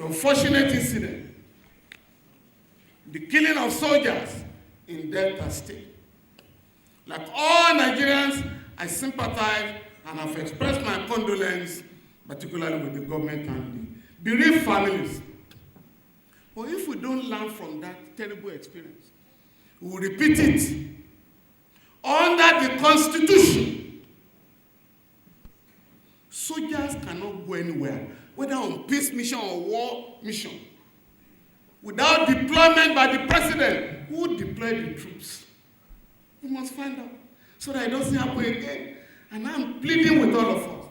unfortunate incident, the killing of soldiers in Delta State. Like all Nigerians, I sympathize and have expressed my condolence, particularly with the government and the bereaved families. But if we don't learn from that terrible experience, we will repeat it under the Constitution. Soldiers cannot go anywhere, whether on peace mission or war mission, without deployment by the president. Who deployed the troops? We must find out so that it doesn't happen again. And I'm pleading with all of us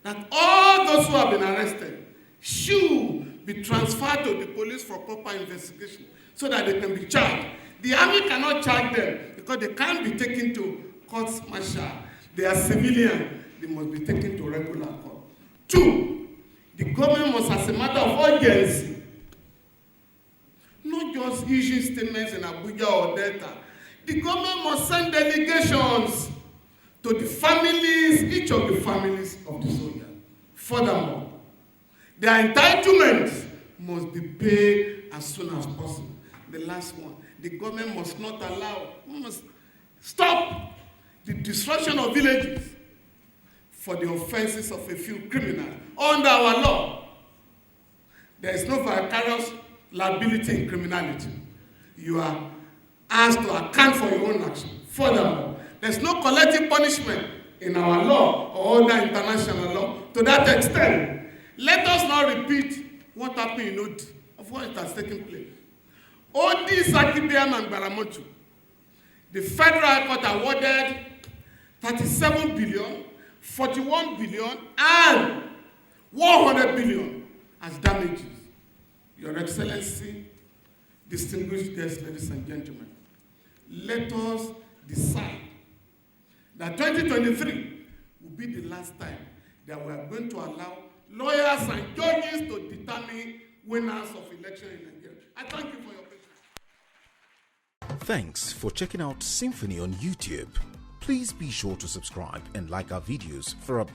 that all those who have been arrested should be transferred to the police for proper investigation so that they can be charged. The army cannot charge them because they can't be taken to courts martial. They are civilian. They must be taken to regular court. 2, the government must, as a matter of urgency, not just issue statements in Abuja or Delta. The government must send delegations to the families, each of the families of the soldiers. Furthermore, their entitlements must be paid as soon as possible. The last one, the government must not allow, must stop the destruction of villages for the offenses of a few criminals. Under our law, there is no vicarious liability in criminality. You are asked to account for your own action. Furthermore, there's no collective punishment in our law or other international law to that extent. Let us not repeat what happened in Odi, of what it has taken place. Odi, Zaki-Ibiam, and Gbaramatu. The Federal High Court awarded 37 billion, 41 billion, and 100 billion as damages. Your Excellency, distinguished guests, ladies and gentlemen, let us decide that 2023 will be the last time that we are going to allow lawyers and judges to determine winners of election in Nigeria. I thank you for your patience. Thanks for checking out SYMFONI on YouTube. Please be sure to subscribe and like our videos for updates.